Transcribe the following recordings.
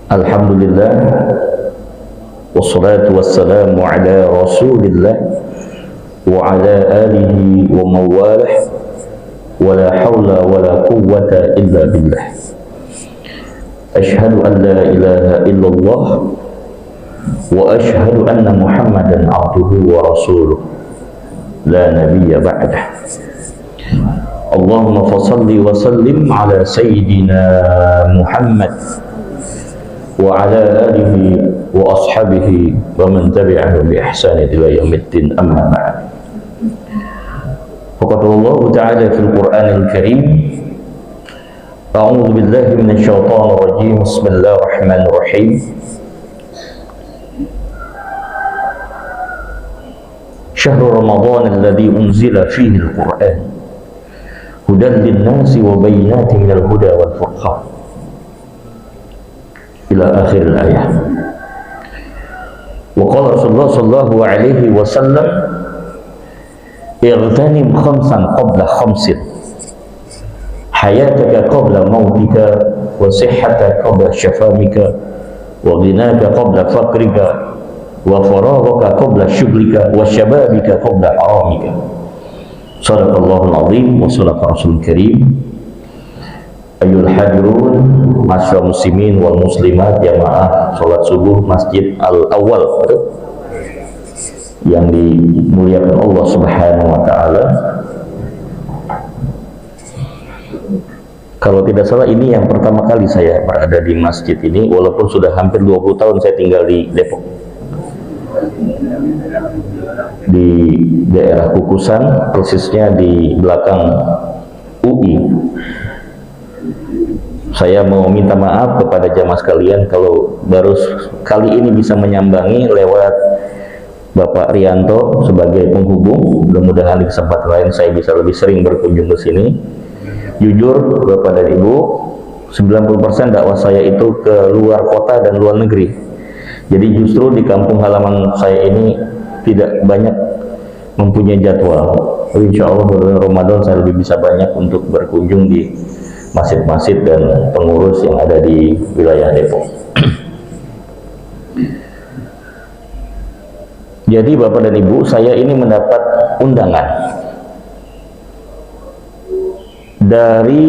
Alhamdulillah, wassalatu wassalamu ala rasulillah wa ala alihi wa mawalah, wa la hawla wa la quwwata illa billah. Ashhadu an la ilaha illallah wa ashhadu anna muhammadan abduhu wa rasuluh la nabiyya ba'dah. Allahumma fasalli wa sallim ala sayyidina Muhammad wa ala alihi wa ashabihi wa man tabi'ahum bi ihsan ila yaumiddin, amma ba'd. Faqala Allah ta'ala fil Qur'anil Karim, a'udzu billahi minasy syaithanir rajim, bismillahir rahmanir rahim. Syahrul Ramadan alladzi unzila fihi al-Qur'an hudan lin-nasi wa bayyinatin minal huda wal furqan ila akhir al-ayah. Wa qala Rasulullah sallallahu alaihi wasallam, igtanim khamsan qabla khamsin, hayataka qabla mautika, wa sihhataka qabla syafamika, wa ghinaka qabla faqrika, wa faraghaka qabla syughlika, wa syababika qabla haramika. Sadaqallahul azim wa sadaqa rasulul karim. Ayyuhal hadirun, masyaallah muslimin wal muslimat, jamaah salat subuh Masjid Al-Awwal yang dimuliakan Allah Subhanahu wa taala. Kalau tidak salah ini yang pertama kali saya berada di masjid ini, walaupun sudah hampir 20 tahun saya tinggal di Depok, di daerah Kukusan, persisnya di belakang UI. Saya mau minta maaf kepada jamaah sekalian kalau baru kali ini bisa menyambangi lewat Bapak Rianto sebagai penghubung. Mudah-mudahan di kesempatan lain saya bisa lebih sering berkunjung ke sini. Jujur Bapak dan Ibu, 90% dakwah saya itu ke luar kota dan luar negeri. Jadi justru di kampung halaman saya ini tidak banyak mempunyai jadwal. Insya Allah bulan Ramadan saya lebih bisa banyak untuk berkunjung di masjid-masjid dan pengurus yang ada di wilayah Depok. Jadi Bapak dan Ibu, saya ini mendapat undangan dari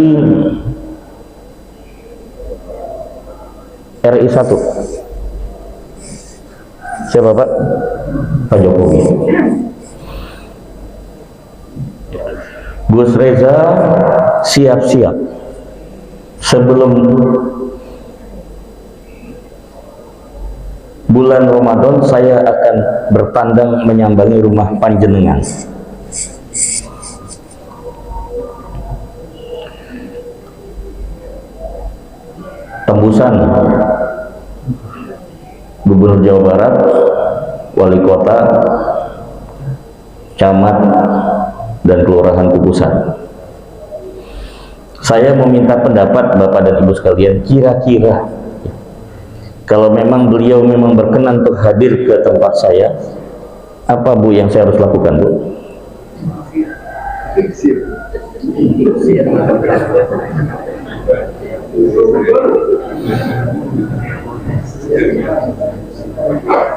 RI 1. Siapa Pak? Pak Jokowi. Gus Reza siap-siap sebelum bulan Ramadan saya akan bertandang menyambangi rumah panjenengan. Tembusan Gubernur Jawa Barat, Wali Kota, Camat, dan Kelurahan Kukusan. Saya meminta pendapat Bapak dan Ibu sekalian, kira-kira kalau memang beliau memang berkenan untuk hadir ke tempat saya, apa Bu yang saya harus lakukan, Bu?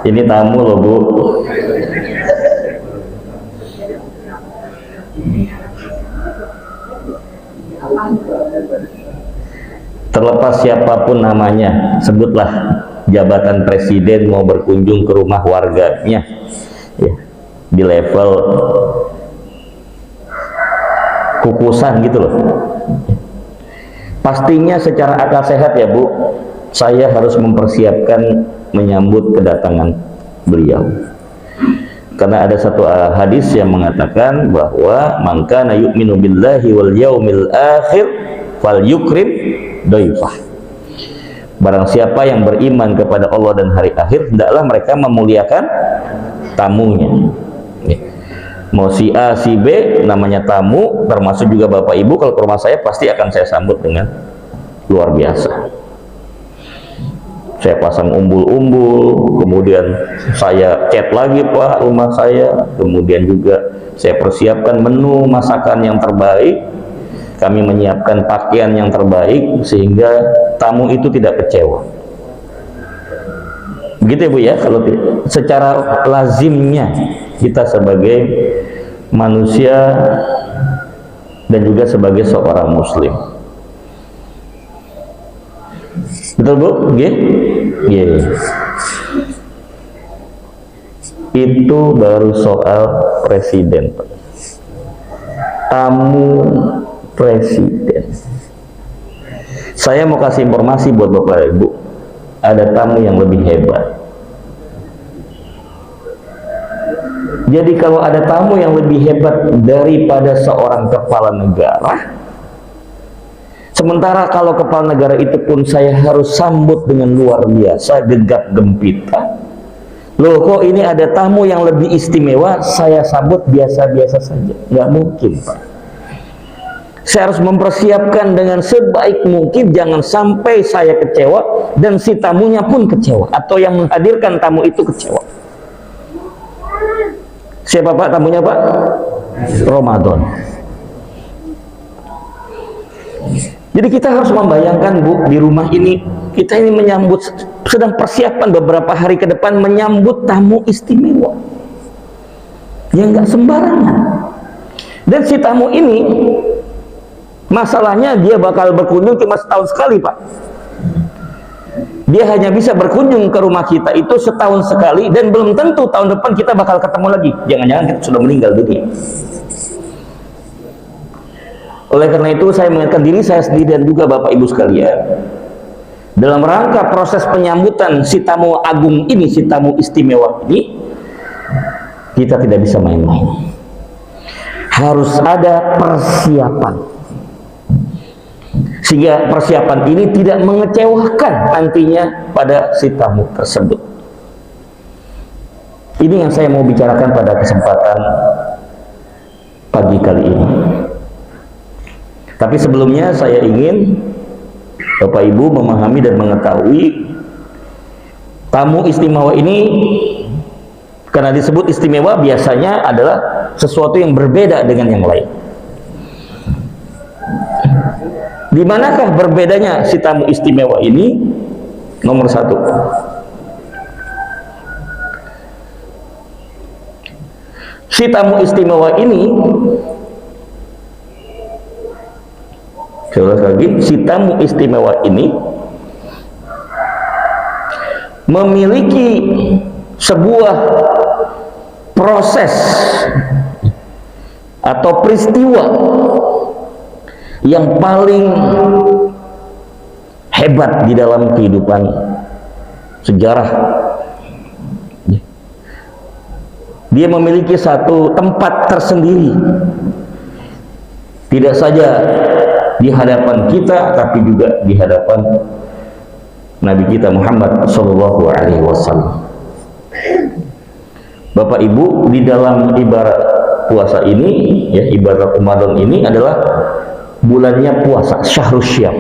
Ini tamu loh Bu. Terlepas siapapun namanya, sebutlah jabatan presiden mau berkunjung ke rumah warganya ya, di level Kukusan gitu loh. Pastinya secara akal sehat ya Bu, saya harus mempersiapkan menyambut kedatangan beliau. Karena ada satu hadis yang mengatakan bahwa man kana yu'minu billahi wal yaumil akhir fal yukrim dhaifah. Barang siapa yang beriman kepada Allah dan hari akhir, hendaklah mereka memuliakan tamunya. Mau si A, si B, namanya tamu, termasuk juga Bapak Ibu, kalau ke rumah saya pasti akan saya sambut dengan luar biasa. Saya pasang umbul-umbul, kemudian saya cat lagi Pak rumah saya, kemudian juga saya persiapkan menu masakan yang terbaik, Kami menyiapkan pakaian yang terbaik sehingga tamu itu tidak kecewa. Begitu ya Bu ya, kalau secara lazimnya kita sebagai manusia dan juga sebagai seorang muslim. Betul Bu? Nggih? Nggih. Itu baru soal presiden. Tamu presiden. Saya mau kasih informasi buat Bapak Ibu. Ada tamu yang lebih hebat. Jadi kalau ada tamu yang lebih hebat daripada seorang kepala negara, sementara kalau kepala negara itu pun saya harus sambut dengan luar biasa, gegap gempita. Loh, kok ini ada tamu yang lebih istimewa, saya sambut biasa-biasa saja? Nggak mungkin, Pak. Saya harus mempersiapkan dengan sebaik mungkin, jangan sampai saya kecewa dan si tamunya pun kecewa, atau yang menghadirkan tamu itu kecewa. Siapa Pak tamunya Pak? Ramadan. Jadi kita harus membayangkan Bu, di rumah ini kita ini menyambut, sedang persiapan beberapa hari ke depan menyambut tamu istimewa yang nggak sembarangan. Dan si tamu ini masalahnya dia bakal berkunjung cuma setahun sekali Pak. Dia hanya bisa berkunjung ke rumah kita itu setahun sekali, dan belum tentu tahun depan kita bakal ketemu lagi. Jangan-jangan kita sudah meninggal dunia. Oleh karena itu saya mengingatkan diri saya sendiri dan juga Bapak Ibu sekalian, dalam rangka proses penyambutan si tamu agung ini, si tamu istimewa ini, kita tidak bisa main-main. Harus ada persiapan, sehingga persiapan ini tidak mengecewakan nantinya pada si tamu tersebut. Ini yang saya mau bicarakan pada kesempatan pagi kali ini. Tapi sebelumnya saya ingin Bapak Ibu memahami dan mengetahui tamu istimewa ini, karena disebut istimewa biasanya adalah sesuatu yang berbeda dengan yang lain. Di manakah berbedanya si tamu istimewa ini? Nomor satu, si tamu istimewa ini, sekali lagi, si tamu istimewa ini memiliki sebuah proses atau peristiwa yang paling hebat di dalam kehidupan sejarah. Dia memiliki satu tempat tersendiri, tidak saja di hadapan kita, tapi juga di hadapan Nabi kita Muhammad Shallallahu Alaihi Wasallam. Bapak Ibu, di dalam ibarat puasa ini, ya, ibarat Ramadan ini adalah bulannya puasa, Syahrul Syam.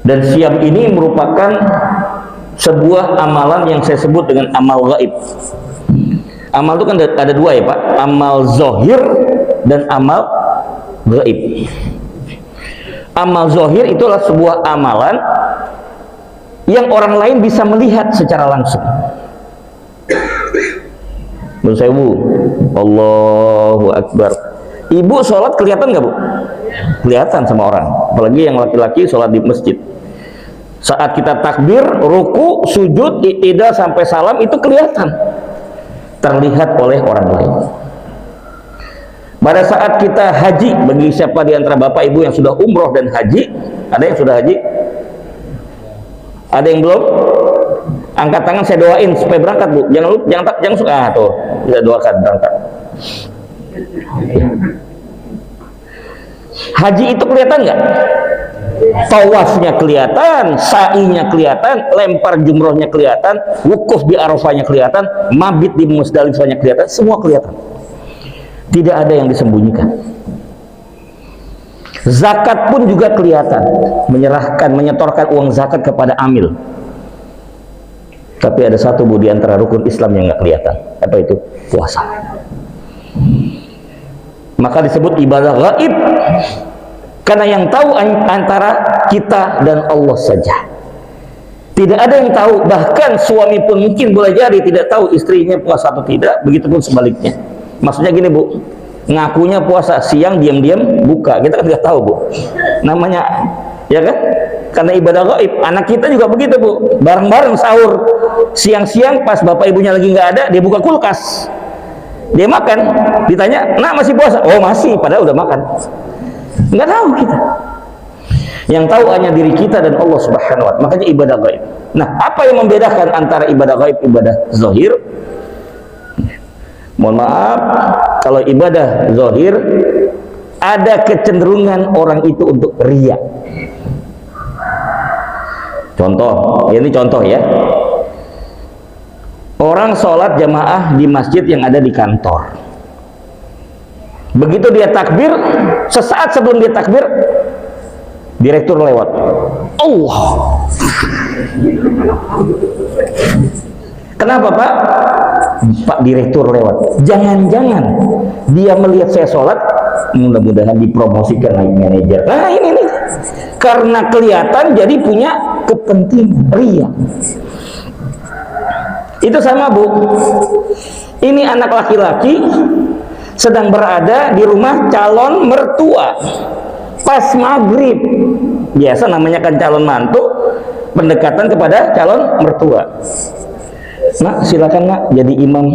Dan Syam ini merupakan sebuah amalan yang saya sebut dengan amal gaib. Amal itu kan ada dua ya Pak, amal zohir dan amal gaib. Amal zohir itulah sebuah amalan yang orang lain bisa melihat secara langsung. Menurut saya Bu, Allahu Akbar. Ibu sholat kelihatan nggak Bu? Kelihatan sama orang. Apalagi yang laki-laki sholat di masjid. Saat kita takbir, ruku, sujud, i'tidal sampai salam itu kelihatan, terlihat oleh orang lain. Pada saat kita haji, bagi siapa di antara Bapak Ibu yang sudah umroh dan haji, ada yang sudah haji? Ada yang belum? Angkat tangan, saya doain supaya berangkat Bu. Jangan suka tuh, bisa doakan berangkat. Haji itu kelihatan nggak? Tawafnya kelihatan, sa'inya kelihatan, lempar jumrohnya kelihatan, wukuf di Arafahnya kelihatan, mabit di Musdalifahnya kelihatan, semua kelihatan. Tidak ada yang disembunyikan. Zakat pun juga kelihatan, menyetorkan uang zakat kepada amil. Tapi ada satu Bu di antara rukun Islam yang nggak kelihatan. Apa itu? Puasa. Maka disebut ibadah gaib, karena yang tahu antara kita dan Allah saja. Tidak ada yang tahu, bahkan suami pun mungkin boleh jadi tidak tahu istrinya puasa atau tidak, begitupun sebaliknya. Maksudnya gini Bu, ngakunya puasa, siang diam-diam buka, kita kan nggak tahu Bu, namanya, ya kan? Karena ibadah gaib. Anak kita juga begitu Bu, bareng-bareng sahur, siang-siang pas bapak ibunya lagi nggak ada, dia buka kulkas, dia makan, ditanya, nak masih puasa? Oh masih, padahal udah makan. Nggak tahu kita. Yang tahu hanya diri kita dan Allah Subhanahu wa Ta'ala. Makanya ibadah gaib. Nah, apa yang membedakan antara ibadah gaib, ibadah zahir? Mohon maaf, kalau ibadah zahir ada kecenderungan orang itu untuk riya. Contoh, ini contoh ya. Orang sholat jamaah di masjid yang ada di kantor. Begitu dia takbir, sesaat sebelum dia takbir, direktur lewat. Allah. Kenapa Pak? Pak direktur lewat. Jangan-jangan dia melihat saya sholat, mudah-mudahan dipromosikan naik manajer. Nah ini nih, karena kelihatan jadi punya kepentingan, riya. Itu sama Bu. Ini anak laki-laki sedang berada di rumah calon mertua. Pas maghrib, biasa namanya kan calon mantu, pendekatan kepada calon mertua. Nak silakan nak jadi imam,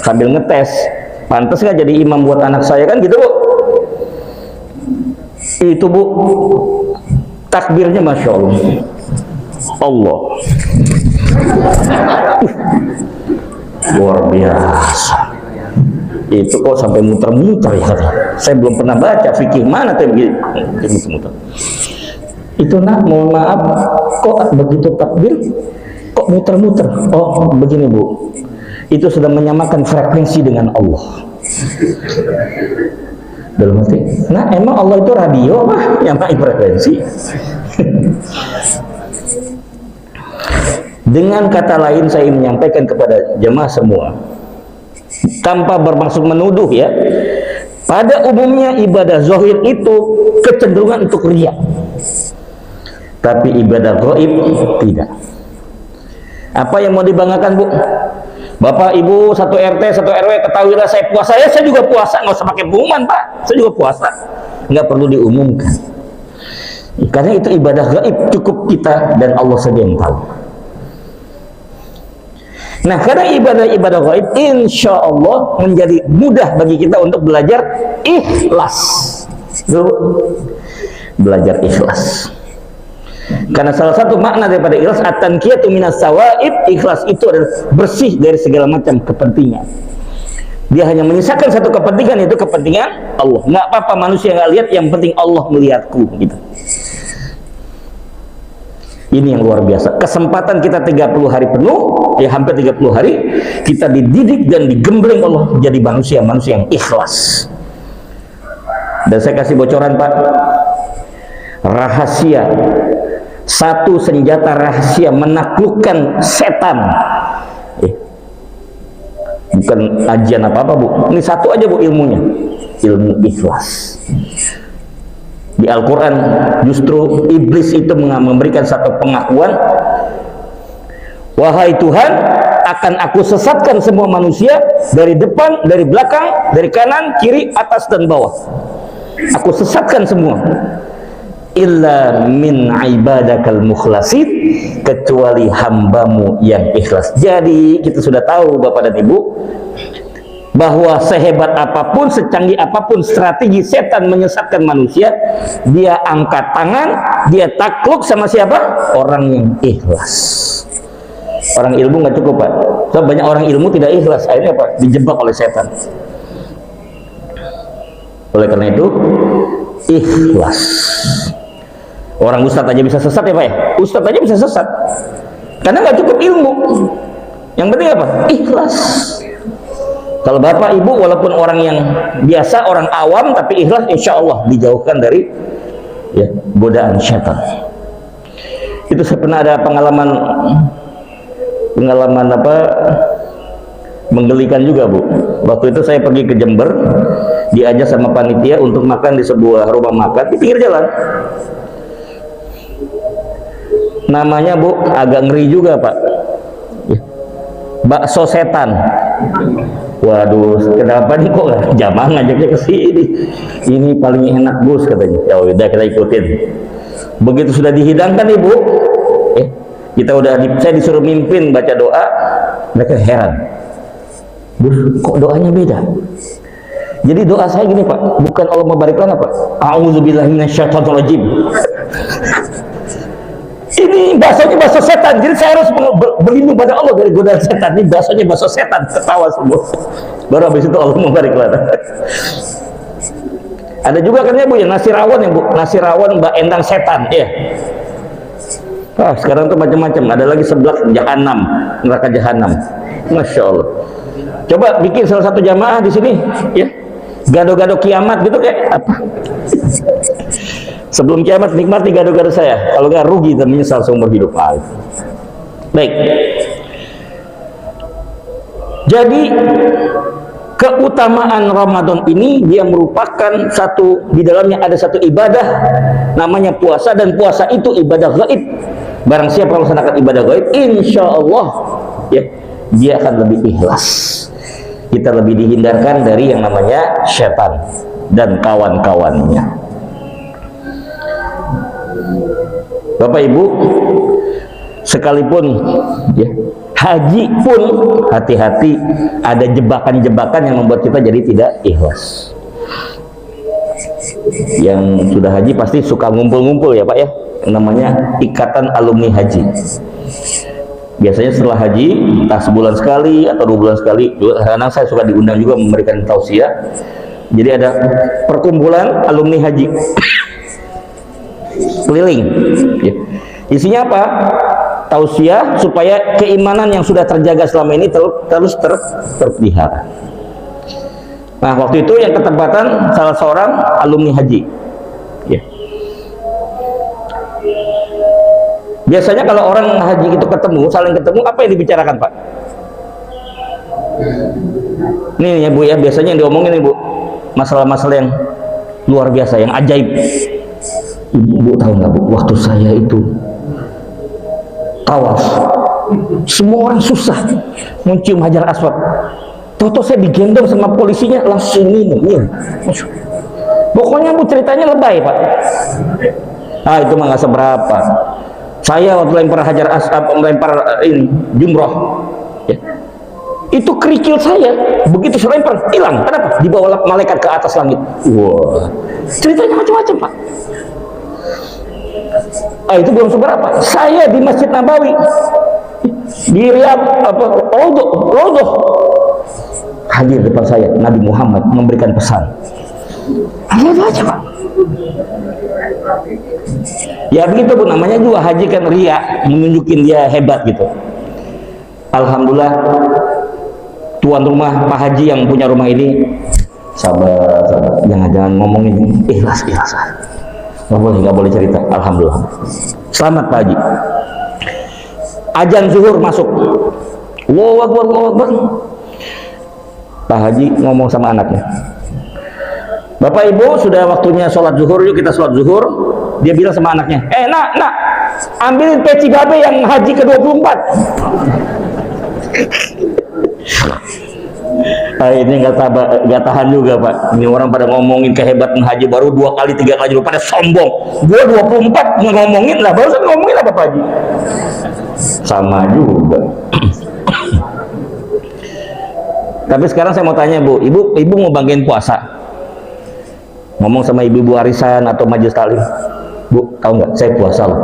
sambil ngetes, pantas nggak jadi imam buat anak saya, kan gitu Bu. Itu Bu, takbirnya Masya Allah, Allah, luar biasa. Itu kok sampai muter-muter ya, saya belum pernah baca fikih mana tuh muter-muter. Itu nak, mohon maaf, kok begitu takbir kok muter-muter? Oh begini Bu, itu sudah menyamakan frekuensi dengan Allah. Dalam arti, nah emang Allah itu radio apa yang naik frekuensi? Dengan kata lain saya menyampaikan kepada jemaah semua, tanpa bermaksud menuduh ya, pada umumnya ibadah zahir itu kecenderungan untuk riya, tapi ibadah gaib tidak. Apa yang mau dibanggakan Bu? Bapak Ibu satu RT satu RW ketahuilah saya puasa, ya saya juga puasa, nggak usah pakai pengumuman Pak, saya juga puasa, nggak perlu diumumkan, karena itu ibadah gaib, cukup kita dan Allah saja yang tahu. Nah, karena ibadah-ibadah gaib insya Allah menjadi mudah bagi kita untuk belajar ikhlas. Belajar ikhlas. Karena salah satu makna daripada ikhlas, at-tanqiyatu minas sawaib, ikhlas itu adalah bersih dari segala macam kepentingan. Dia hanya menyisakan satu kepentingan, yaitu kepentingan Allah. Nggak apa-apa manusia nggak lihat, yang penting Allah melihatku gitu. Ini yang luar biasa. Kesempatan kita 30 hari penuh, ya hampir 30 hari, kita dididik dan digembleng Allah menjadi manusia-manusia yang ikhlas. Dan saya kasih bocoran Pak, rahasia, satu senjata rahasia menaklukkan setan, bukan ajian apa-apa Bu, ini satu aja Bu ilmunya, ilmu ikhlas. Di Al-Quran justru iblis itu memberikan satu pengakuan, wahai Tuhan, akan aku sesatkan semua manusia dari depan, dari belakang, dari kanan, kiri, atas dan bawah. Aku sesatkan semua, illa min ibadakal mukhlasin, kecuali hambamu yang ikhlas. Jadi kita sudah tahu Bapak dan Ibu, bahwa sehebat apapun, secanggih apapun strategi setan menyesatkan manusia, dia angkat tangan, dia takluk sama siapa? Orang yang ikhlas. Orang ilmu nggak cukup Pak, so, banyak orang ilmu tidak ikhlas, akhirnya apa? Dijebak oleh setan. Oleh karena itu ikhlas. Orang ustadz aja bisa sesat ya Pak ya, ustadz aja bisa sesat karena nggak cukup ilmu. Yang penting apa? Ikhlas. Kalau Bapak Ibu walaupun orang yang biasa, orang awam, tapi ikhlas, insya Allah dijauhkan dari ya, godaan syaitan. Itu saya pernah ada pengalaman apa menggelikan juga Bu. Waktu itu saya pergi ke Jember, diajak sama panitia untuk makan di sebuah rumah makan di pinggir jalan. Namanya Bu, agak ngeri juga Pak, bakso setan. Waduh, kenapa nih kok jamaah ngajaknya ke sini? Ini paling enak Gus katanya. Ya udah kita ikutin. Begitu sudah dihidangkan Ibu, saya disuruh mimpin baca doa, mereka heran. Gus, kok doanya beda? Jadi doa saya gini Pak, bukan Allahumma barik lana Pak. A'udzubillahi minasyaitonirrajim. Ini bahasanya bahasa setan, jadi saya harus berlindung pada Allah dari godaan setan. Ini bahasanya bahasa setan, ketawa semua. Baru habis itu Allah membarik lana. Ada juga kan ya Bu, ya nasi rawon ya Bu, nasi rawon Mbak Endang setan, ya. Sekarang tuh macam-macam. Ada lagi seblak jahanam, neraka jahanam. Masya Allah. Coba bikin salah satu jamaah di sini, ya. Gado-gado kiamat gitu kayak apa? Sebelum kiamat nikmati gado-gado saya. Kalau nggak rugi dan menyesal seumur hidup. Baik. Jadi keutamaan Ramadan ini dia merupakan di dalamnya ada satu ibadah namanya puasa, dan puasa itu ibadah gaib. Barang siapa melaksanakan ibadah gaib, insya Allah ya, dia akan lebih ikhlas. Kita lebih dihindarkan dari yang namanya setan dan kawan-kawannya. Bapak Ibu, sekalipun ya, haji pun hati-hati, ada jebakan-jebakan yang membuat kita jadi tidak ikhlas. Yang sudah haji pasti suka ngumpul-ngumpul ya Pak ya, namanya ikatan alumni haji. Biasanya setelah haji, entah sebulan sekali atau 2 bulan sekali, kadang saya suka diundang juga memberikan tausiah. Jadi ada perkumpulan alumni haji keliling ya. Isinya apa? Tausiah supaya keimanan yang sudah terjaga selama ini terus terpelihara. Nah, waktu itu yang ketempatan salah seorang alumni haji ya. Biasanya kalau orang haji itu saling ketemu, apa yang dibicarakan Pak? Nih ya Bu ya, biasanya yang diomongin nih Bu, masalah-masalah yang luar biasa, yang ajaib. Ibu tahu nggak Bu, waktu saya itu tawaf, semua orang susah mencium Hajar Aswad. Toto saya digendong sama polisinya, langsung minum ya. Pokoknya Bu ceritanya lebay Pak. Itu mah nggak seberapa. Saya waktu lempar Hajar Aswad, melempar ini jumroh ya, itu kerikil saya begitu saya lempar hilang. Kenapa? Dibawa malaikat ke atas langit. Wah, ceritanya macam-macam Pak. Itu belum seberapa. Saya di Masjid Nabawi di Riyadh Raudhah, hadir depan saya Nabi Muhammad memberikan pesan. Ada aja Pak. Ya begitu Bu, namanya juga haji kan ria, menunjukin dia hebat gitu. Alhamdulillah tuan rumah Pak Haji yang punya rumah ini sabar, jangan ngomongin ikhlas. Nggak boleh cerita. Alhamdulillah. Selamat Pak Haji. Azan zuhur masuk. Allahu Akbar, Allahu Akbar. Pak Haji ngomong sama anaknya, Bapak Ibu sudah waktunya sholat zuhur, yuk kita sholat zuhur. Dia bilang sama anaknya, nak, ambilin peci babe yang haji ke-24. Ini nggak tahan juga Pak. Ini orang pada ngomongin kehebatan haji baru 2 kali 3 kali pada sombong. Gua 24 ngomongin lah, baru ngomongin apa Pak Haji? Sama juga. Tapi sekarang saya mau tanya Bu, ibu mau banggain puasa? Ngomong sama ibu-ibu arisan atau majelis taklim, Bu, tahu nggak? Saya puasa loh.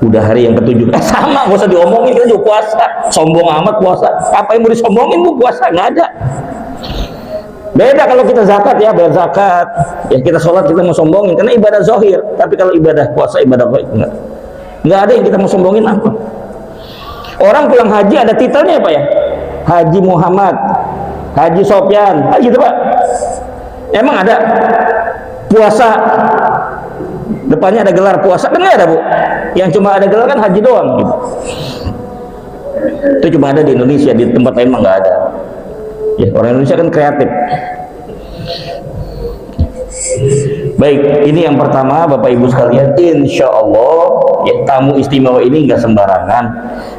Udah hari yang ke-7. Sama, gak usah diomongin, kita juga puasa. Sombong amat puasa. Apa yang mau disombongin Bu? Puasa nggak ada. Beda kalau kita zakat ya, bayar zakat. Ya kita sholat kita mau sombongin karena ibadah zahir. Tapi kalau ibadah puasa, ibadah gaib nggak ada yang kita mau sombongin apa. Orang pulang haji ada titelnya Pak ya, Haji Muhammad, Haji Sofyan, gitu Pak. Emang ada puasa depannya ada gelar puasa? Kan nggak ada Bu. Yang cuma ada gelar kan haji doang gitu. Itu cuma ada di Indonesia, di tempat lain mah nggak ada ya. Orang Indonesia kan kreatif. Baik, ini yang pertama Bapak Ibu sekalian, insya Allah ya, tamu istimewa ini nggak sembarangan,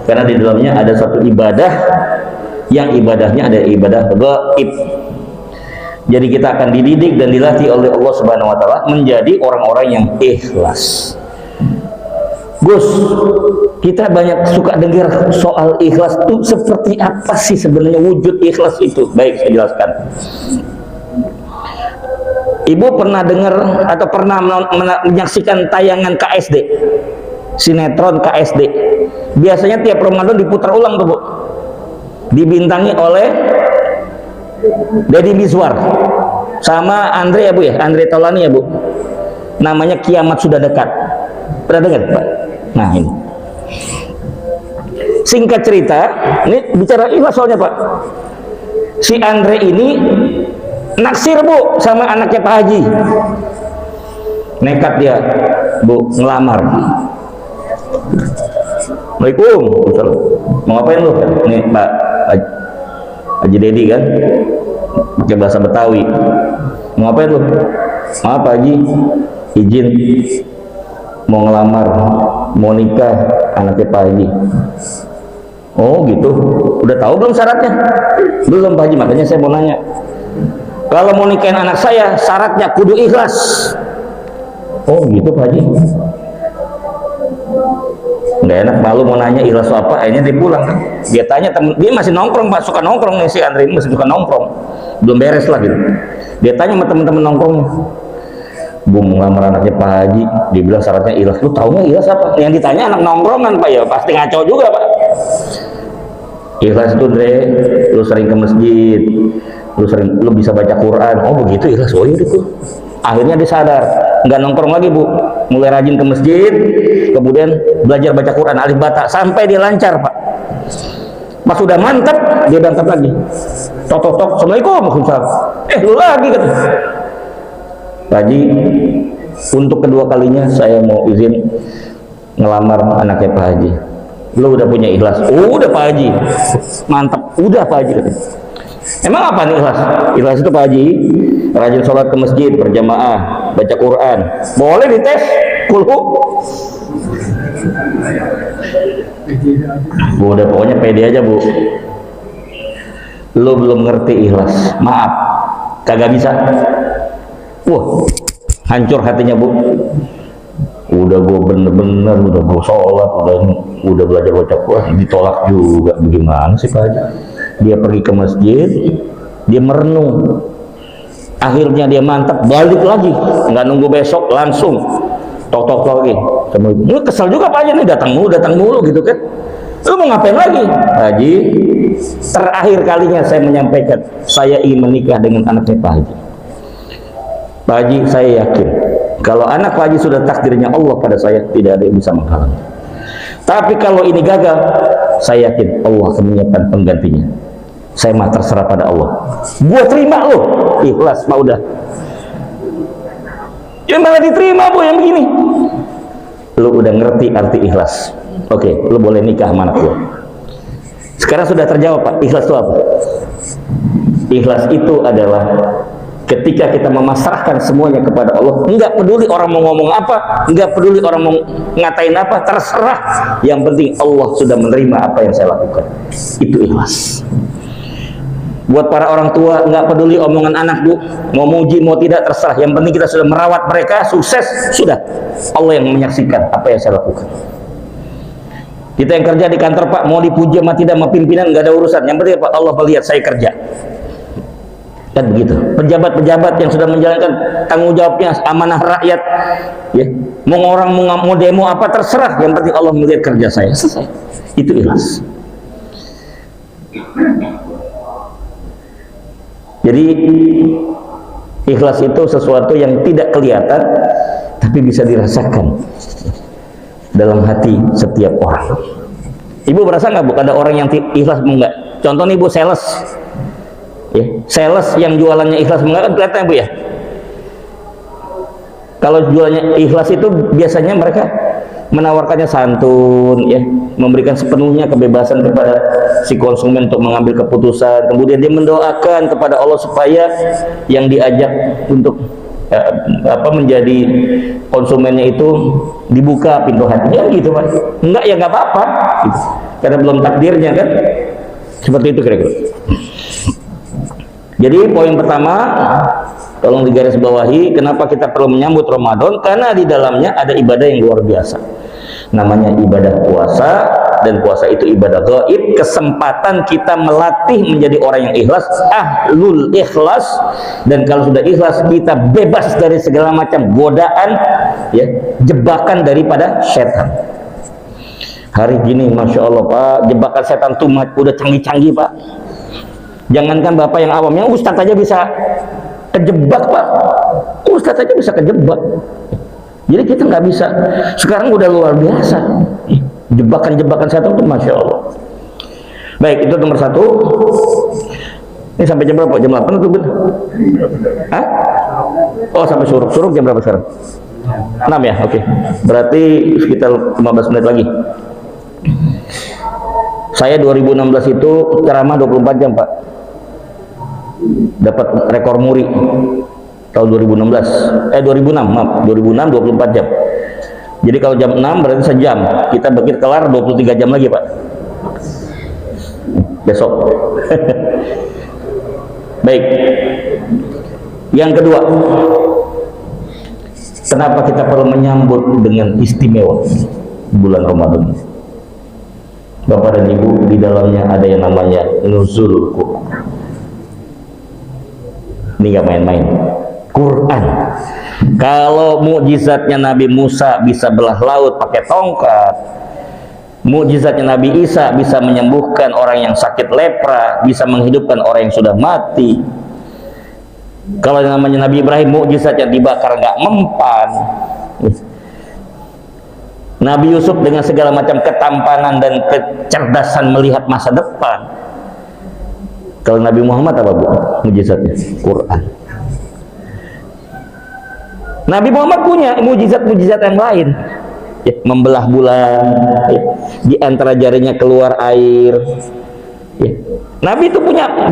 karena di dalamnya ada satu ibadah yang ibadahnya ada ibadah gaib. Jadi kita akan dididik dan dilatih oleh Allah Subhanahu wa taala menjadi orang-orang yang ikhlas. Gus, kita banyak suka dengar soal ikhlas itu seperti apa sih sebenarnya wujud ikhlas itu? Baik, saya jelaskan. Ibu pernah dengar atau pernah menyaksikan tayangan KSD, sinetron KSD? Biasanya tiap Ramadan diputar ulang tuh, Bu. Dibintangi oleh Deddy Mizwar sama Andre ya Bu ya, Andre Taulani ya Bu. Namanya Kiamat Sudah Dekat. Pernah dengar Pak? Nah ini. Singkat cerita, ini bicara ikhlas soalnya Pak. Si Andre ini naksir Bu sama anaknya Pak Haji. Nekat dia Bu ngelamar. Assalamualaikum. Mau ngapain lu? Nih Pak Haji Dedi kan pakai bahasa Betawi. Mau ngapain lu? Maaf Pak Haji, izin mau ngelamar, mau nikah anaknya Pak Haji. Oh gitu, udah tahu belum syaratnya? Belum Pak Haji, makanya saya mau nanya. Kalau mau nikahin anak saya, syaratnya kudu ikhlas. Oh gitu Pak Haji. Nggak enak, malu mau nanya ikhlas apa, akhirnya dia pulang kan. Dia tanya temen, dia masih nongkrong Pak, suka nongkrong nih si Andre ini, masih suka nongkrong, belum beres lah gitu. Dia tanya sama teman-teman nongkrongnya, Bu mau ngelamar anaknya Pak Haji, dia bilang syaratnya ikhlas. Lu taunya ikhlas apa? Yang ditanya anak nongkrongan Pak, ya pasti ngaco juga Pak. Ikhlas itu Dre, lu sering ke masjid, lu bisa baca Quran. Oh begitu ikhlas, oh iya itu. Akhirnya dia sadar, nggak nongkrong lagi Bu, mulai rajin ke masjid, kemudian belajar baca Quran alif bata sampai dia lancar Pak. Pas sudah mantap, dia berangkat lagi. Tok tok tok, Assalamualaikum. Lu lagi kata. Pak Haji, untuk kedua kalinya saya mau izin ngelamar anaknya Pak Haji. Lu udah punya ikhlas? Oh, udah Pak Haji. Mantap, udah Pak Haji. Emang apa nih ikhlas? Ikhlas itu Pak Haji, rajin sholat ke masjid berjamaah, baca Quran. Boleh dites kulhu. Bu, udah pokoknya pede aja Bu. Lu belum ngerti ikhlas. Maaf, kagak bisa. Wah, hancur hatinya Bu. Udah gue bener-bener, udah gue sholat, udah belajar baca Quran, ditolak juga. Bagaimana sih Pak Haji? Dia pergi ke masjid, dia merenung, akhirnya dia mantap, balik lagi, nggak nunggu besok, langsung tok-tok lagi. Lu kesel juga Pak Haji nih, datang mulu gitu kan. Lu mau ngapain lagi? Haji, terakhir kalinya saya menyampaikan, saya ingin menikah dengan anaknya Pak Haji. Pak Haji, saya yakin kalau anak Pak Haji sudah takdirnya Allah pada saya, tidak ada yang bisa menghalangi. Tapi kalau ini gagal, saya yakin Allah akan menyiapkan penggantinya. Saya mah terserah pada Allah. Gua terima lo, ikhlas Pak udah. Yang malah diterima Bu yang begini. Lu udah ngerti arti ikhlas. Oke, lu boleh nikah sama anak gua. Sekarang sudah terjawab Pak, ikhlas itu apa? Ikhlas itu adalah ketika kita memasrahkan semuanya kepada Allah, enggak peduli orang mau ngomong apa, enggak peduli orang mau ngatain apa, terserah. Yang penting Allah sudah menerima apa yang saya lakukan. Itu ikhlas. Buat para orang tua, enggak peduli omongan anak Bu, mau muji mau tidak terserah. Yang penting kita sudah merawat mereka sukses, sudah. Allah yang menyaksikan apa yang saya lakukan. Kita yang kerja di kantor Pak, mau dipuji sama tidak sama pimpinan enggak ada urusan. Yang penting Pak, Allah melihat saya kerja. Kan begitu. Pejabat-pejabat yang sudah menjalankan tanggung jawabnya, amanah rakyat, ya, mau orang mau demo apa terserah, yang penting Allah melihat kerja saya. Selesai. Itu ikhlas. Jadi ikhlas itu sesuatu yang tidak kelihatan tapi bisa dirasakan dalam hati setiap orang. Ibu berasa nggak Bu ada orang yang ikhlas enggak? Contoh nih Bu, sales. Ya, sales yang jualannya ikhlas enggak kan kelihatan Bu ya. Kalau jualannya ikhlas itu biasanya mereka menawarkannya santun, ya, memberikan sepenuhnya kebebasan kepada si konsumen untuk mengambil keputusan. Kemudian dia mendoakan kepada Allah supaya yang diajak untuk menjadi konsumennya itu dibuka pintu hatinya gitu Pak. Enggak ya nggak apa-apa gitu. Karena belum takdirnya kan, seperti itu kira-kira. Jadi poin pertama, tolong digarisbawahi, kenapa kita perlu menyambut Ramadan? Karena di dalamnya ada ibadah yang luar biasa, namanya ibadah puasa. Dan puasa itu ibadah gaib, kesempatan kita melatih menjadi orang yang ikhlas, ahlul ikhlas. Dan kalau sudah ikhlas, kita bebas dari segala macam godaan, ya, jebakan daripada setan. Hari gini Masya Allah Pak, jebakan setan tuh udah canggih-canggih Pak. Jangankan Bapak yang awam, yang Ustadz aja bisa kejebak Pak. Ustadz aja bisa kejebak. Jadi kita nggak bisa. Sekarang udah luar biasa. Jebakan-jebakan setan itu Masya Allah. Baik, itu nomor satu. Ini sampai jam berapa? Jam 8 atau benar? Hah? Oh, sampai suruh. Suruh jam berapa sekarang? 6 ya? Oke. Berarti sekitar 15 menit lagi. Saya 2016 itu ceramah 24 jam Pak. Dapat rekor muri tahun 2006 maaf, 2006 24 jam. Jadi kalau jam 6 berarti sejam, kita begitu kelar 23 jam lagi Pak, besok. Baik, yang kedua, kenapa kita perlu menyambut dengan istimewa bulan Ramadan? Bapak dan Ibu, di dalamnya ada yang namanya nuzul Quran. Ini gak main-main, Quran. Kalau mukjizatnya Nabi Musa bisa belah laut pakai tongkat, mukjizatnya Nabi Isa bisa menyembuhkan orang yang sakit lepra, bisa menghidupkan orang yang sudah mati. Kalau yang namanya Nabi Ibrahim, mukjizatnya dibakar nggak mempan. Nabi Yusuf dengan segala macam ketampanan dan kecerdasan melihat masa depan. Kalau Nabi Muhammad apa Bu? Mukjizatnya Quran. Nabi Muhammad punya mukjizat-mukjizat yang lain, ya, membelah bulan, ya, di antara jarinya keluar air, ya. Nabi itu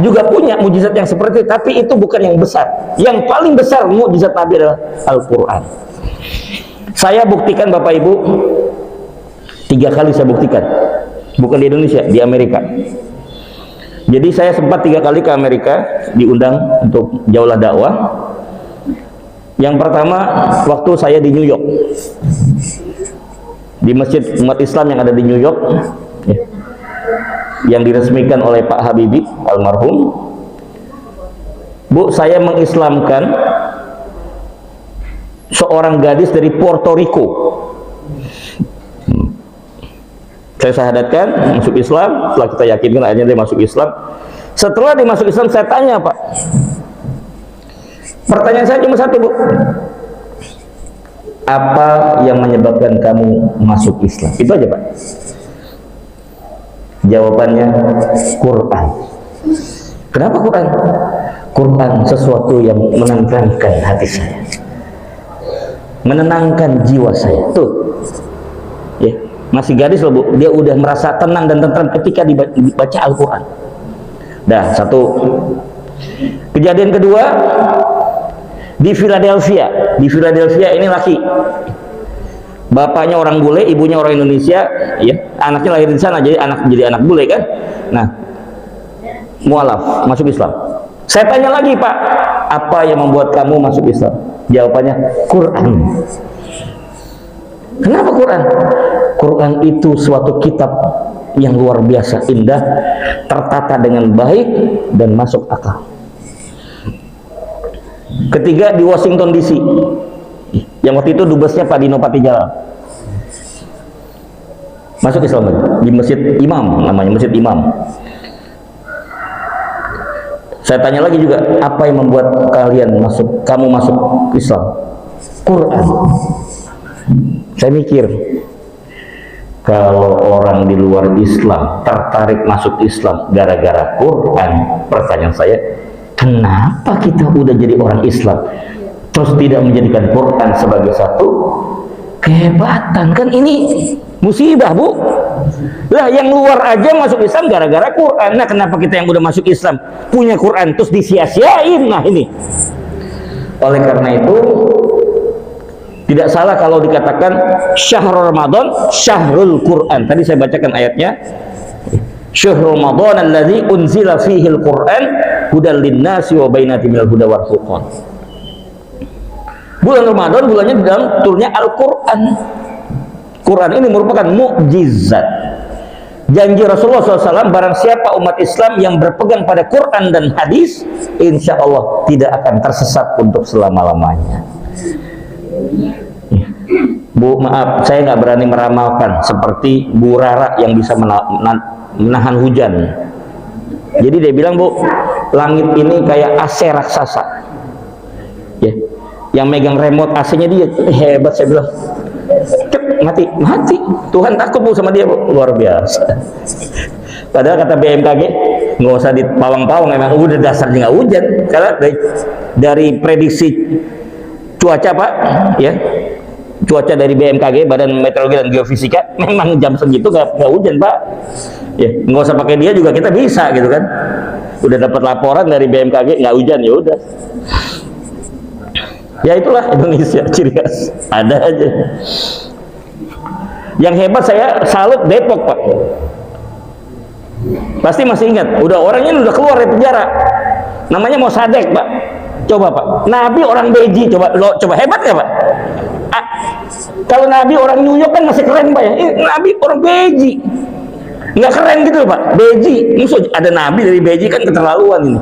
juga punya mukjizat yang seperti itu, tapi itu bukan yang besar. Yang paling besar mukjizat Nabi adalah Al-Quran. Saya buktikan Bapak Ibu, 3 kali saya buktikan, bukan di Indonesia, di Amerika. Jadi saya sempat 3 kali ke Amerika, diundang untuk jaulah dakwah. Yang pertama, waktu saya di New York, di masjid umat Islam yang ada di New York, ya, yang diresmikan oleh Pak Habibie almarhum. Bu, saya mengislamkan seorang gadis dari Puerto Rico. Saya syahadatkan masuk Islam. Setelah kita yakinkan akhirnya dia masuk Islam. Setelah dia masuk Islam, saya tanya Pak, pertanyaan saya cuma satu Bu, apa yang menyebabkan kamu masuk Islam? Itu aja Pak. Jawabannya Quran. Kenapa Quran? Quran sesuatu yang menenangkan hati saya, menenangkan jiwa saya. Tuh, ya, masih gadis loh Bu, dia udah merasa tenang dan tentram ketika dibaca Al-Quran. Dah, satu. Kejadian kedua, di Philadelphia. Di Philadelphia ini laki, bapaknya orang bule, ibunya orang Indonesia, ya, anaknya lahir di sana, jadi anak bule kan. Nah, mualaf, masuk Islam. Saya tanya lagi Pak, apa yang membuat kamu masuk Islam? Jawabannya Quran. Kenapa Quran? Quran itu suatu kitab yang luar biasa indah, tertata dengan baik dan masuk akal. Ketiga, di Washington DC, yang waktu itu dubesnya Pak Dino Patijalal, masuk Islam lagi, di Masjid Imam, namanya Masjid Imam. Saya tanya lagi juga, apa yang membuat kamu masuk Islam? Quran. Saya mikir, kalau orang di luar Islam tertarik masuk Islam gara-gara Quran, pertanyaan saya, kenapa kita udah jadi orang Islam terus tidak menjadikan Quran sebagai satu kehebatan? Kan ini musibah Bu. Lah yang luar aja masuk Islam gara-gara Quran. Nah, kenapa kita yang udah masuk Islam punya Quran terus disia-siain? Nah ini Oleh karena itu tidak salah kalau dikatakan syahrul Ramadan syahrul Quran. Tadi saya bacakan ayatnya. Syahrul Ramadan alladzi unzila fihi al-Quran hudal linnasi wa bainatin minal huda wal furqan. Bulan Ramadan bulannya di dalam turunnya Al-Quran. Quran ini merupakan mukjizat. Janji Rasulullah SAW, barang siapa umat Islam yang berpegang pada Quran dan hadis, insya Allah tidak akan tersesat untuk selama-lamanya. Bu, maaf, saya nggak berani meramalkan seperti Bu Rara yang bisa menahan hujan. Jadi dia bilang, Bu, langit ini kayak AC raksasa. Ya, yang megang remote AC-nya dia hebat. Saya bilang, mati. Tuhan takut, Bu, sama dia, Bu. Luar biasa. Padahal kata BMKG nggak usah dipawang-pawang, emang udah dasarnya nggak hujan. Karena dari prediksi cuaca, Pak, ya, cuaca dari BMKG, Badan Meteorologi dan Geofisika, memang jam segitu nggak hujan, Pak. Ya, nggak usah pakai dia juga kita bisa, gitu kan. Udah dapat laporan dari BMKG nggak hujan, ya udah. Ya itulah Indonesia, ciri khas. Ada aja. Yang hebat saya salut Depok, Pak. Pasti masih ingat, orangnya udah keluar dari penjara. Namanya Mosadek, Pak. Coba, Pak. Nabi orang Beji, coba hebat ya, Pak? Kalau Nabi orang New York kan masih keren, Pak, ya. Nabi orang Beji. Nggak keren gitu, Pak. Beji. Musuh ada Nabi dari Beji kan keterlaluan ini.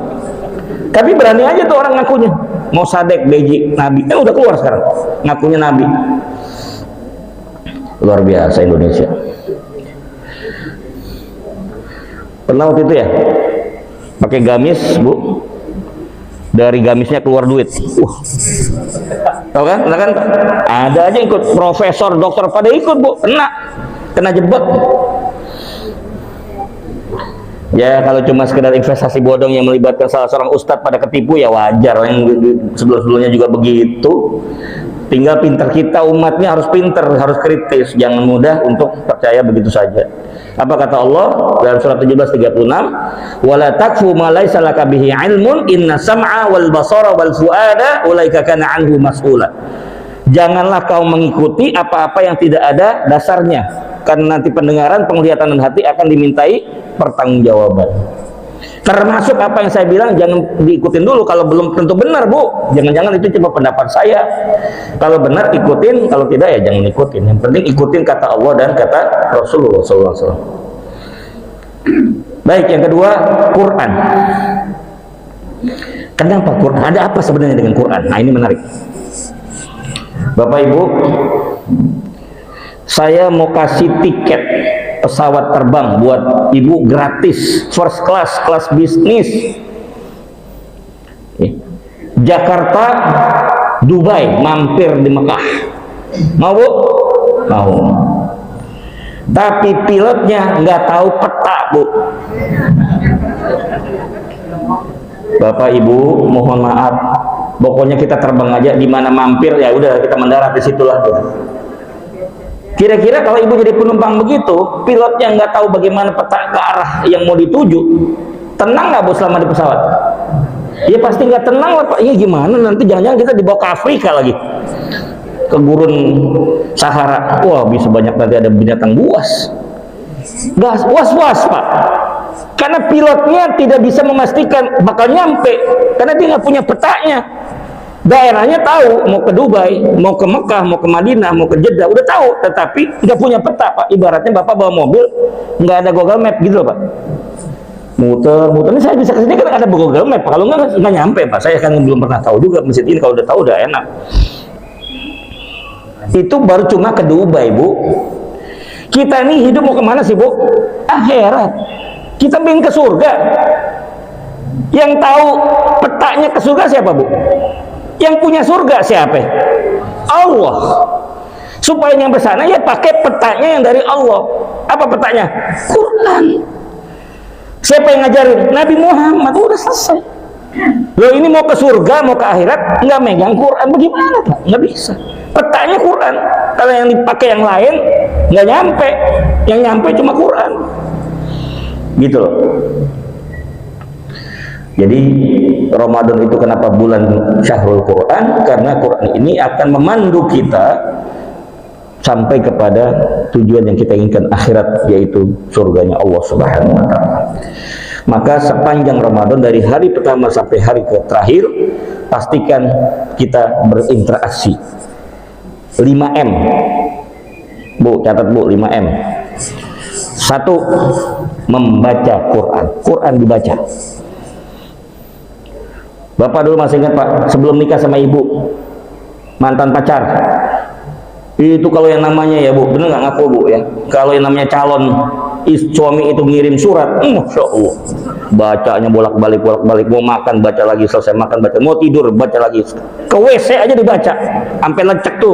Tapi berani aja tuh orang ngakunya. Mosadek, Beji, Nabi. Udah keluar sekarang. Ngakunya Nabi. Luar biasa Indonesia. Pernah waktu itu ya, pakai gamis, Bu. Dari gamisnya keluar duit. Tahu kan? Ada aja ikut, profesor, dokter pada ikut, Bu. Kena jebak. Ya kalau cuma sekedar investasi bodong yang melibatkan salah seorang ustadz pada ketipu, ya wajar. Yang sebelum-sebelumnya juga begitu. Tinggal pinter kita, umatnya harus pinter, harus kritis, jangan mudah untuk percaya begitu saja. Apa kata Allah dalam surat 17:36? Wala takfu ma laysa laka bihi ilmun inna sam'a wal basara wal fuada ulaika kana anhu mas'ula. Janganlah kau mengikuti apa-apa yang tidak ada dasarnya, karena nanti pendengaran, penglihatan dan hati akan dimintai pertanggungjawaban. Termasuk apa yang saya bilang, jangan diikutin dulu kalau belum tentu benar, Bu. Jangan-jangan itu cuma pendapat saya. Kalau benar ikutin, kalau tidak ya jangan ikutin. Yang penting ikutin kata Allah dan kata Rasulullah SAW. Baik, yang kedua, Quran. Kenapa Quran? Ada apa sebenarnya dengan Quran? Nah, ini menarik. Bapak Ibu, saya mau kasih tiket pesawat terbang buat ibu gratis, first class, kelas bisnis, Jakarta, Dubai, mampir di Mekah. Mau, Bu? Mau. Tapi pilotnya nggak tahu peta, Bu. Bapak Ibu, mohon maaf, pokoknya kita terbang aja, di mana mampir ya udah kita mendarat di situlah. Kira-kira kalau ibu jadi penumpang begitu, pilotnya nggak tahu bagaimana peta ke arah yang mau dituju, tenang nggak, Bu, selama di pesawat? Ya pasti nggak tenang lah, Pak. Iya gimana nanti jangan-jangan kita dibawa ke Afrika lagi, ke gurun Sahara. Wah, bisa banyak nanti ada binatang buas. Gas, was-was, Pak. Karena pilotnya tidak bisa memastikan bakal nyampe, karena dia nggak punya petanya. Daerahnya tahu, mau ke Dubai, mau ke Mekah, mau ke Madinah, mau ke Jeddah, udah tahu, tetapi nggak punya peta, Pak. Ibaratnya Bapak bawa mobil, nggak ada Google Map gitu loh, Pak. Muter, ini saya bisa kesini kan ada Google Map, kalau nggak nyampe, Pak. Saya kan belum pernah tahu juga masjid ini, kalau udah tahu udah enak. Itu baru cuma ke Dubai, Bu. Kita ini hidup mau kemana sih, Bu? Akhirat. Kita ingin ke surga. Yang tahu petanya ke surga siapa, Bu? Yang punya surga siapa? Allah. Supaya nyampe sana ya pakai petanya yang dari Allah. Apa petanya? Quran. Siapa yang ngajarin? Nabi Muhammad. Udah selesai. Loh, ini mau ke surga, mau ke akhirat, nggak megang Quran, bagaimana, Pak? Nggak bisa. Petanya Quran. Kalau yang dipakai yang lain nggak nyampe. Yang nyampe cuma Quran. Gitu loh. Jadi Ramadan itu kenapa bulan Syahrul Quran? Karena Quran ini akan memandu kita sampai kepada tujuan yang kita inginkan, akhirat, yaitu surganya Allah Subhanahu wa taala. Maka sepanjang Ramadan dari hari pertama sampai hari terakhir, pastikan kita berinteraksi. 5M. Bu, catat Bu, 5M. 1. Membaca Quran. Quran dibaca. Bapak dulu masih ingat Pak, sebelum nikah sama ibu, mantan pacar, itu kalau yang namanya ya Bu, bener nggak ngaku Bu ya, kalau yang namanya calon suami itu ngirim surat, Masya Allah, bacanya bolak-balik, mau makan baca lagi, selesai makan baca, mau tidur baca lagi, ke WC aja dibaca, sampai lecek tuh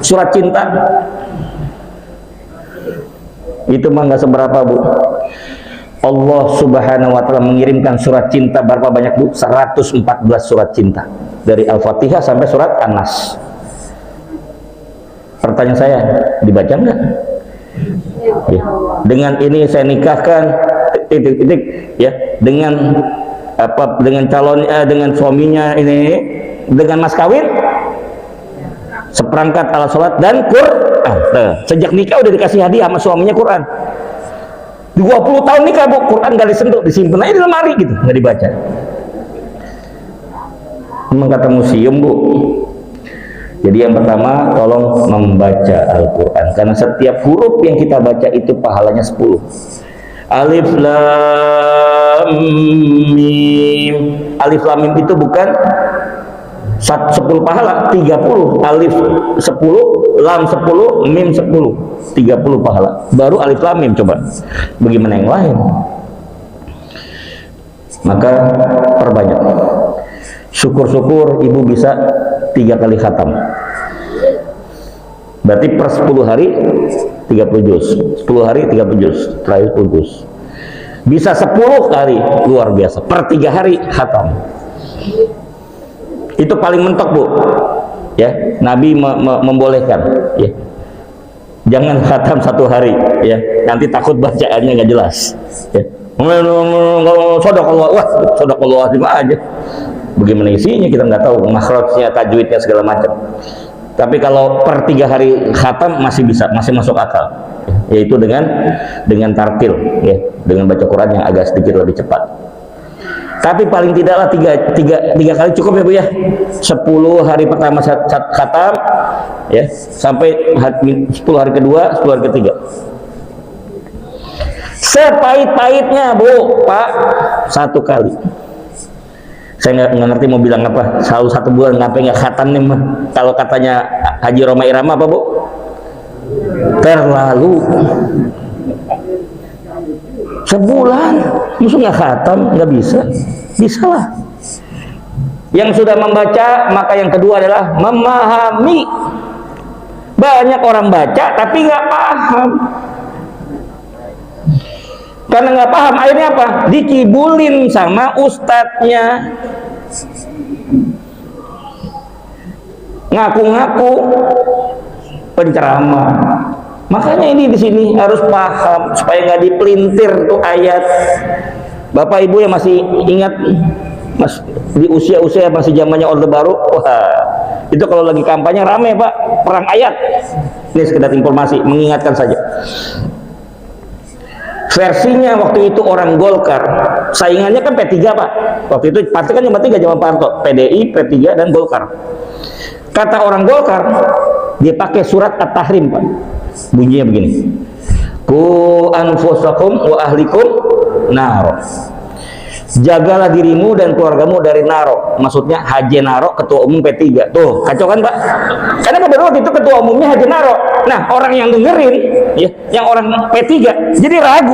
surat cinta. Itu mah nggak seberapa Bu. Allah Subhanahu wa taala mengirimkan surat cinta berapa banyak Bu? 114 surat cinta. Dari Al-Fatihah sampai surat An-Nas. Pertanyaan saya, dibaca enggak? Ya. Dengan ini saya nikahkan titik-titik ya, dengan apa, dengan calon dengan suaminya ini, dengan mas kawin seperangkat alat sholat dan Quran. Sejak nikah udah dikasih hadiah sama suaminya Quran. 20 tahun nikah Bu, Quran gak disentuh, disimpan aja di lemari gitu, nggak dibaca. Memang kata museum Bu. Jadi yang pertama, tolong membaca Al-Quran, karena setiap huruf yang kita baca itu pahalanya 10. Alif Lam Mim. Alif Lam Mim itu bukan 10 pahala, 30. Alif 10, Lam 10, Mim 10, 30 pahala. Baru Alif Lam Mim. Coba bagaimana yang lain? Maka perbanyak. Syukur-syukur ibu bisa 3 kali khatam. Berarti per 10 hari 30 juz. 10 hari 30 juz, terakhir 10 juz. Bisa 10 kali, luar biasa. Per 3 hari khatam. Itu paling mentok Bu. Ya, Nabi membolehkan ya. Jangan khatam 1 hari ya. Nanti takut bacaannya nggak jelas. Ya. Sodaqallah, wah, sodaqallah aja. Bagaimana isinya kita nggak tahu, makhrajnya, tajwidnya segala macam. Tapi kalau per 3 hari khatam masih bisa, masih masuk akal. Yaitu dengan tartil ya, dengan baca Quran yang agak sedikit lebih cepat. Tapi paling tidaklah 3 kali cukup ya Bu ya. 10 hari pertama khatam ya, sampai 10 hari kedua, 10 hari ketiga. Sepahit-pahitnya Bu, Pak, 1 kali. Saya nggak ngerti mau bilang apa, selalu 1 bulan ngapain nggak khatam nih mah. Kalau katanya Haji Roma Irama apa Bu? Terlalu. Sebulan musuh nggak khatam, nggak bisa. Bisa lah. Yang sudah membaca, maka yang kedua adalah memahami. Banyak orang baca tapi nggak paham. Karena nggak paham, akhirnya apa? Dikibulin sama ustadznya. Ngaku-ngaku penceramah. Makanya ini di sini harus paham supaya nggak dipelintir tuh ayat. Bapak Ibu yang masih ingat Mas, di usia-usia masih zamannya Orde Baru, wah, itu kalau lagi kampanye rame Pak, perang ayat. Ini sekedar informasi, mengingatkan saja. Versinya waktu itu orang Golkar, saingannya kan P3 Pak. Waktu itu partai kan cuma 3 zaman Pak Harto, PDI, P3 dan Golkar. Kata orang Golkar, dia pakai surat At-Tahrim Pak. Bunyinya begini. Ku anfusakum wa ahlikum naro. Jagalah dirimu dan keluargamu dari naro. Maksudnya Haji Naro, ketua umum P3. Tuh, kacau kan Pak? Karena pada waktu itu ketua umumnya Haji Naro. Nah, orang yang dengerin ya, yang orang P3 jadi ragu.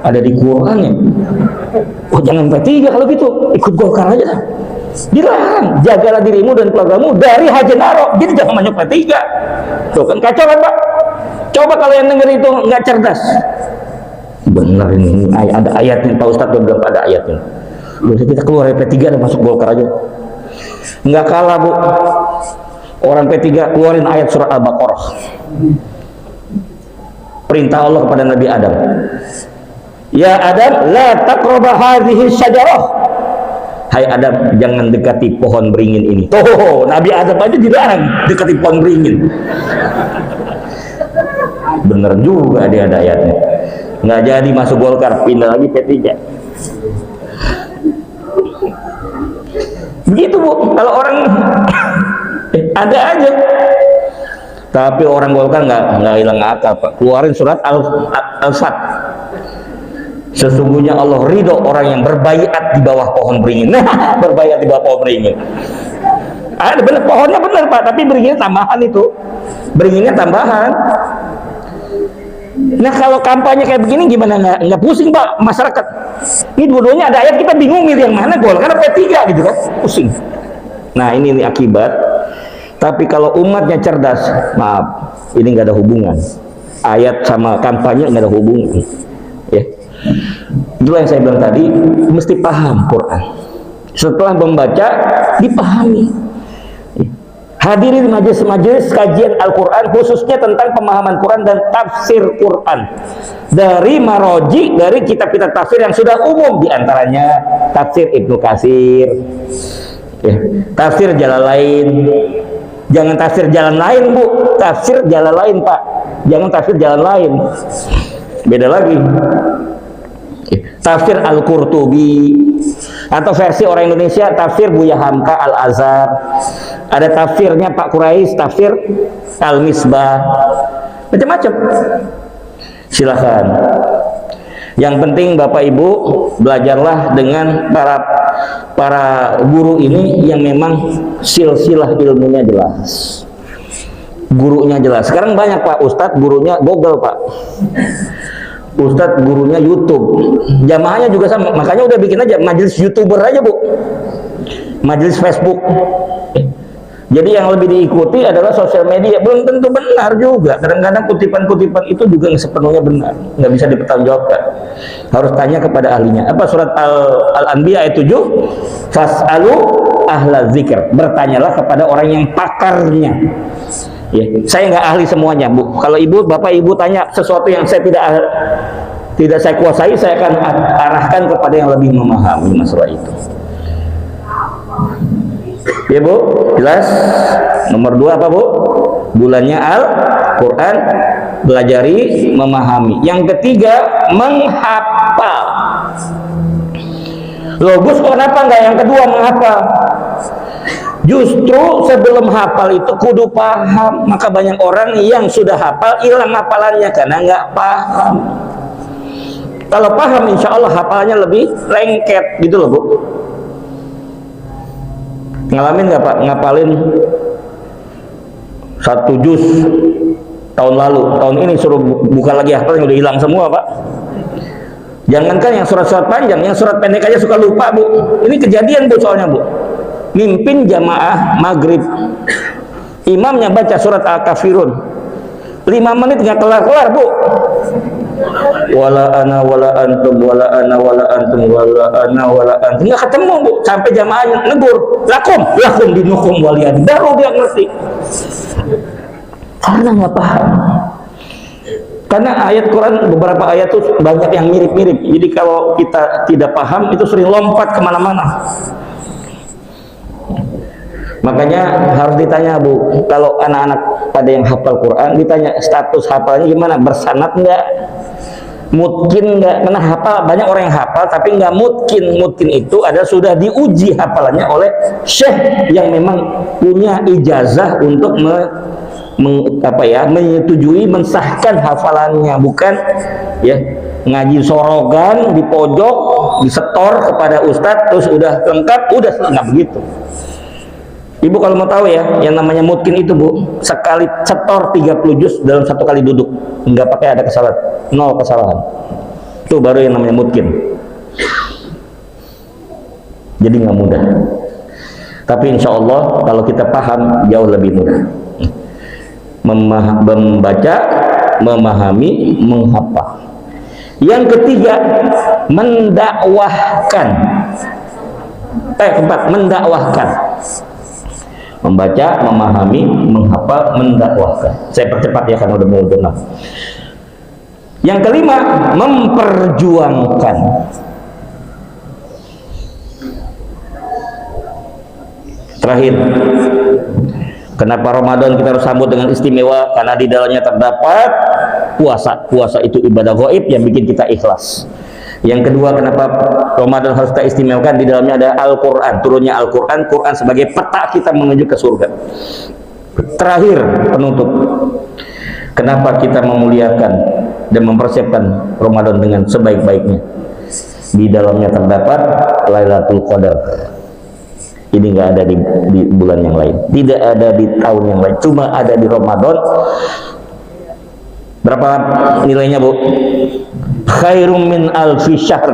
Ada di Quran ya? Oh, jangan P3 kalau gitu. Ikut Golkar aja dah. Dilarang, jagalah dirimu dan keluargamu dari Haji Naro. Jadi jangan masuk P3. Tuh kan kacau kan Pak? Coba kalau yang denger itu nggak cerdas. Benar ini ada ayatnya Pak Ustadz bilang ada ayatnya. Lalu kita keluar dari P3 dan masuk Golkar aja. Nggak kalah Bu. Orang P3 keluarin ayat surat Al-Baqarah. Perintah Allah kepada Nabi Adam. Ya Adam, la taqraba hadhihi syajarah. hai Adam, jangan dekati pohon beringin ini. Tuh, Nabi Adam aja dilarang dekati pohon beringin. Bener juga dia ada ayatnya. Nggak jadi masuk Golkar, pindah lagi P3. Begitu Bu, kalau orang ada aja. Tapi orang Golkar nggak hilang akal Pak. Keluarin surat Al-Fat. Sesungguhnya Allah ridho orang yang berbaiat di bawah pohon beringin. Nah, berbaiat di bawah pohon beringin. Ada bener, pohonnya bener Pak, tapi beringinnya tambahan itu. Beringinnya tambahan. Nah kalau kampanye kayak begini gimana, nggak pusing Pak masyarakat? Ini dua-duanya ada ayat, kita bingung milih yang mana, Golkar apa P3 gitu kan, pusing. Nah ini akibat. Tapi kalau umatnya cerdas, maaf, ini nggak ada hubungan. Ayat sama kampanye nggak ada hubungan. Ya, itulah yang saya bilang tadi, mesti paham Quran. Setelah membaca, dipahami. Hadirin majelis-majelis kajian Al-Quran, khususnya tentang pemahaman Quran dan tafsir Quran. Dari maroji, dari kitab-kitab tafsir yang sudah umum, diantaranya tafsir Ibnu Katsir, ya, tafsir Jalalain. Jangan tafsir jalan lain Bu, tafsir jalan lain Pak, jangan tafsir jalan lain, beda lagi. Tafsir Al-Qurtubi, atau versi orang Indonesia tafsir Buya Hamka Al-Azhar. Ada tafsirnya Pak Quraisy, tafsir Al-Misbah, macam-macam. Silahkan. Yang penting Bapak Ibu belajarlah dengan para guru ini yang memang silsilah ilmunya jelas, gurunya jelas. Sekarang banyak Pak Ustadz gurunya Google Pak, Ustadz gurunya YouTube, jamaahnya juga sama. Makanya udah bikin aja majelis YouTuber aja Bu, majelis Facebook. Jadi yang lebih diikuti adalah sosial media. Belum tentu benar juga. Kadang-kadang kutipan-kutipan itu juga sepenuhnya benar, nggak bisa dipertanggungjawabkan. Harus tanya kepada ahlinya. Apa surat Al-Anbiya ayat 7? Fas'alu ahla zikr. Bertanyalah kepada orang yang pakarnya. Ya, saya nggak ahli semuanya Bu. Kalau Ibu, Bapak Ibu tanya sesuatu yang saya tidak saya kuasai, saya akan arahkan kepada yang lebih memahami masalah itu. Ya Bu, jelas. Nomor 2 apa Bu? Bulannya Al-Quran, belajari, memahami. Yang ketiga, menghafal. Loh Gus, kenapa nggak yang kedua menghafal? Justru sebelum hafal itu kudu paham. Maka banyak orang yang sudah hafal hilang hafalannya karena nggak paham. Kalau paham insya Allah hafalannya lebih lengket gitu loh Bu. Ngalamin nggak Pak ngapalin 1 juz tahun lalu, tahun ini suruh buka lagi hafalnya udah hilang semua Pak. Jangankan yang surat-surat panjang, yang surat pendek aja suka lupa Bu. Ini kejadian Bu, soalnya Bu. Mimpin jamaah maghrib, imamnya baca surat Al-Kafirun 5 menit nggak kelar-kelar Bu. Wala ana wala antum wala ana wala antum wala ana wala antum, nggak ketemu Bu, sampai jamaahnya negur lakum dinukum walian, baru dia ngerti karena nggak paham. Karena ayat Quran, beberapa ayat tuh banyak yang mirip-mirip, jadi kalau kita tidak paham itu sering lompat kemana-mana. Makanya harus ditanya Bu, kalau anak-anak pada yang hafal Quran ditanya status hafalnya gimana, bersanad nggak, mungkin nggak. Karena hafal, banyak orang yang hafal tapi nggak mungkin itu adalah sudah diuji hafalannya oleh syekh yang memang punya ijazah untuk menyetujui, mensahkan hafalannya, bukan ya ngaji sorogan di pojok disetor kepada ustadz terus udah lengkap, udah nggak begitu. Ibu kalau mau tahu ya, yang namanya mungkin itu Bu, sekali setor 30 juz dalam 1 kali duduk, nggak pakai ada kesalahan, 0 kesalahan. Itu baru yang namanya mungkin. Jadi nggak mudah. Tapi insya Allah kalau kita paham jauh lebih mudah. Membaca, memahami, menghafal. Yang ketiga, mendakwahkan. Keempat, mendakwahkan. Membaca, memahami, menghafal, mendakwahkan. Saya percepat ya karena udah mau dengar. Yang kelima, memperjuangkan. Terakhir, kenapa Ramadan kita harus sambut dengan istimewa? Karena di dalamnya terdapat puasa. Puasa itu ibadah gaib yang bikin kita ikhlas. Yang kedua, kenapa Ramadan harus kita istimewakan? Di dalamnya ada Al-Quran, turunnya Al-Quran, Quran sebagai peta kita menuju ke surga. Terakhir, penutup, kenapa kita memuliakan dan mempersiapkan Ramadan dengan sebaik-baiknya? Di dalamnya terdapat Lailatul Qadar. Ini nggak ada di bulan yang lain, tidak ada di tahun yang lain, cuma ada di Ramadan. Berapa nilainya, Bu? Khairum min alfi syahr.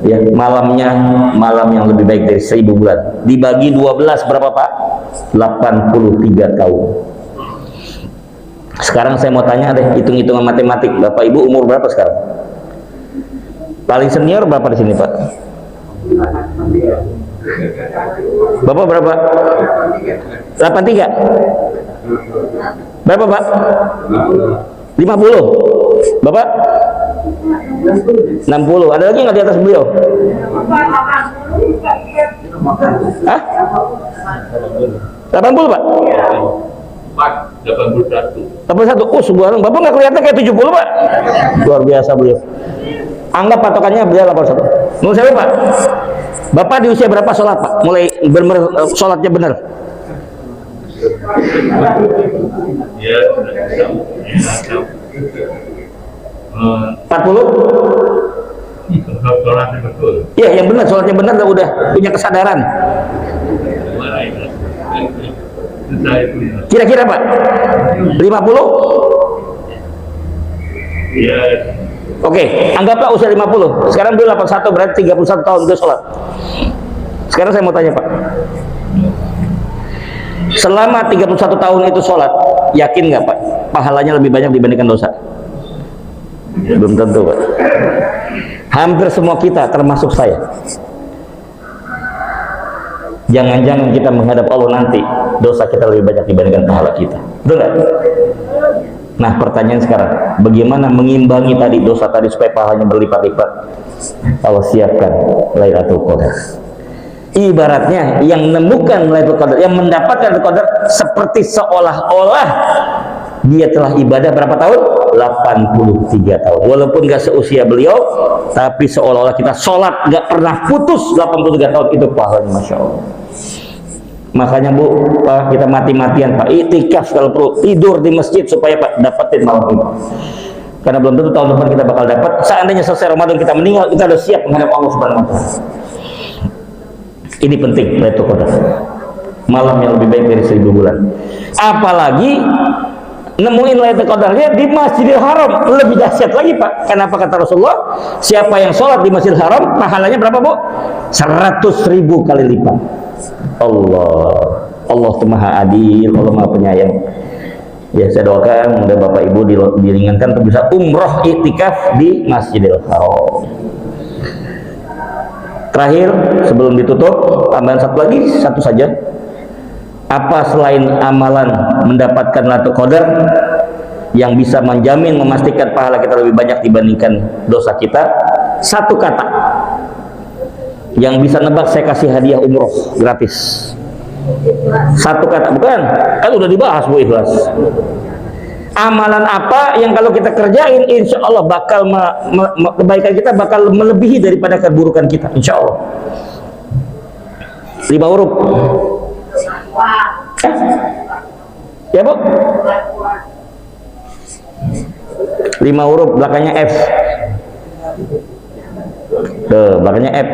Ya, malamnya malam yang lebih baik dari 1000 bulan. Dibagi 12 berapa, Pak? 83 tahun. Sekarang saya mau tanya deh, hitung-hitungan matematik. Bapak Ibu umur berapa sekarang? Paling senior berapa di sini, Pak? Bapak berapa? 83. Berapa, Pak? 50. Bapak? 60. Ada lagi nggak di atas beliau? Hah? 80, Pak? 81. 81. Oh, subhanallah. Bapak nggak kelihatan kayak 70, Pak? Luar biasa beliau. Anggap patokannya beliau 81. Menurut saya, Pak, Bapak di usia berapa sholat, Pak? Mulai sholatnya benar? Ya, 40? Sholatnya betul. Iya, yang benar, sholatnya benar, udah punya kesadaran. Kira-kira, Pak? 50? Iya. Oke, anggaplah usia 50. Sekarang beliau 81, berarti 31 tahun dia sholat. Sekarang saya mau tanya, Pak. Selama 31 tahun itu sholat, yakin nggak, Pak? Pahalanya lebih banyak dibandingkan dosa? Belum tentu, Pak. Hampir semua kita, termasuk saya. Jangan-jangan kita menghadap Allah nanti, dosa kita lebih banyak dibandingkan pahala kita. Betul nggak? Nah, pertanyaan sekarang, bagaimana mengimbangi tadi dosa tadi supaya pahalanya berlipat-lipat? Allah siapkan Lailatul Qadar. Ibaratnya yang menemukan Lailatul Qadar, yang mendapatkan Lailatul Qadar, seperti seolah-olah dia telah ibadah berapa tahun? 83 tahun. Walaupun gak seusia beliau, tapi seolah-olah kita sholat gak pernah putus 83 tahun, itu pahalanya Masya Allah. Makanya, Bu, Pak, kita mati-matian, Pak, itikaf kalau perlu, tidur di masjid supaya, Pak, dapetin malam ini. Karena belum tentu tahun depan kita bakal dapat. Seandainya selesai Ramadan kita meninggal, kita sudah siap menghadap Allah Subhanahu wa Ta'ala. Ini penting, Lailatul Qadar. Malam yang lebih baik dari 1000 bulan. Apalagi nemuin Lailatul Qadarnya di Masjidil Haram, lebih dahsyat lagi, Pak. Kenapa kata Rasulullah, siapa yang sholat di Masjidil Haram, pahalanya berapa, Bu? 100.000 kali lipat. Allah itu maha adil, Allah maha penyayang. Ya, saya doakan mudah Bapak Ibu diringankan untuk bisa umroh iktikaf di Masjidil Haram. Terakhir, sebelum ditutup, tambahan satu saja. Apa selain amalan mendapatkan Lailatul Qadar yang bisa menjamin, memastikan pahala kita lebih banyak dibandingkan dosa kita? Satu kata yang bisa nebak, saya kasih hadiah umroh gratis. Satu kata, bukan? Kan udah dibahas, Bu, ikhlas. Amalan apa yang kalau kita kerjain, insya Allah bakal kebaikan kita bakal melebihi daripada keburukan kita, insya Allah. 5 huruf. Ya, Bu? 5 huruf, belakangnya F. Belakangnya F.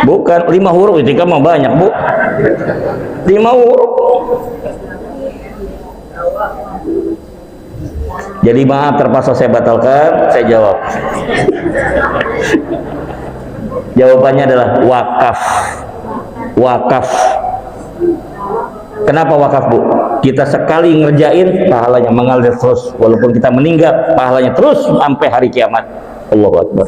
Bukan 5 huruf, itu kan mau banyak, Bu. 5 huruf. Jadi maaf, terpaksa saya batalkan, saya jawab. Jawabannya adalah wakaf. Wakaf. Kenapa wakaf, Bu? Kita sekali ngerjain, pahalanya mengalir terus. Walaupun kita meninggal, pahalanya terus sampai hari kiamat. Allahu Akbar.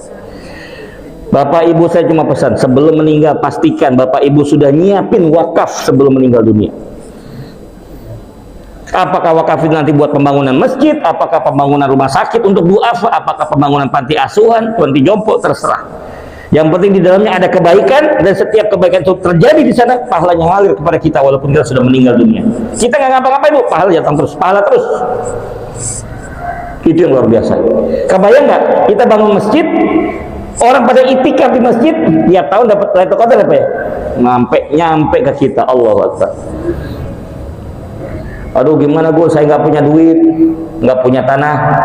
Bapak Ibu, saya cuma pesan, sebelum meninggal pastikan Bapak Ibu sudah nyiapin wakaf sebelum meninggal dunia. Apakah wakaf itu nanti buat pembangunan masjid, apakah pembangunan rumah sakit untuk duafa, apakah pembangunan panti asuhan, panti jompo, terserah. Yang penting di dalamnya ada kebaikan, dan setiap kebaikan itu terjadi di sana, pahalanya ngalir kepada kita walaupun kita sudah meninggal dunia. Kita nggak ngapa-ngapain bu, pahala datang terus, pahala terus. Itu yang luar biasa. Kebayang nggak? Kita bangun masjid, orang pada itikaf di masjid, tiap tahun dapat Lailatul Qadar apa ya? Nyampe ke kita. Allahu Akbar. Aduh gimana gue, saya nggak punya duit, nggak punya tanah.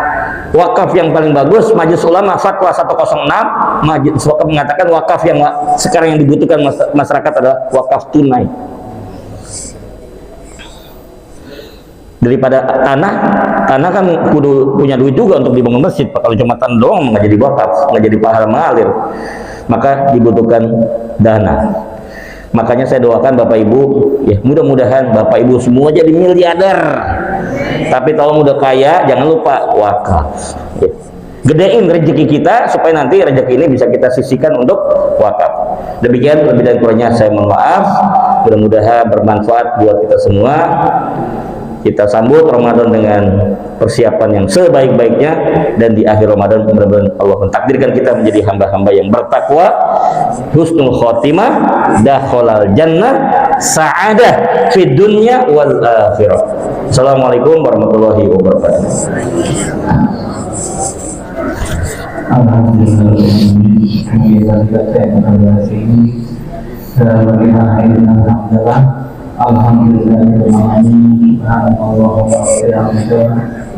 Wakaf yang paling bagus, Majelis Ulama Fatwa 106, Majelis Wakaf mengatakan wakaf yang sekarang yang dibutuhkan masyarakat adalah wakaf tunai. Daripada tanah kan kudu punya duit juga untuk dibangun masjid. Kalau cuma tanah doang nggak jadi wakaf, nggak jadi pahala mengalir. Maka dibutuhkan dana. Makanya saya doakan Bapak Ibu, ya mudah-mudahan Bapak Ibu semua jadi miliarder. Tapi kalau udah kaya, jangan lupa wakaf. Ya. Gedein rezeki kita supaya nanti rezeki ini bisa kita sisihkan untuk wakaf. Demikian lebih dan kurangnya saya mohon maaf. Mudah-mudahan bermanfaat buat kita semua. Kita sambut Ramadan dengan persiapan yang sebaik-baiknya, dan di akhir Ramadan mudah-mudahan Allah mentakdirkan kita menjadi hamba-hamba yang bertakwa, husnul khotimah, dakhalal jannah, sa'adah fid dunya wal akhirah. Assalamualaikum warahmatullahi wabarakatuh. Alhamdulillah,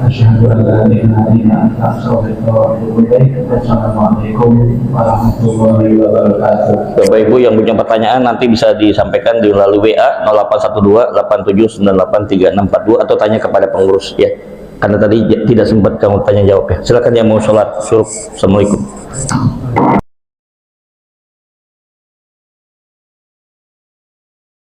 asyhadu an la ilaha illa anta astaghfiruka wa atubu ilaik. Wassalamualaikum warahmatullahi wabarakatuh. Bapak Ibu yang punya pertanyaan nanti bisa disampaikan di melalui WA 081287983642 atau tanya kepada pengurus ya. Karena tadi tidak sempat kamu tanya jawab ya. Silakan yang mau sholat suruh. Assalamualaikum.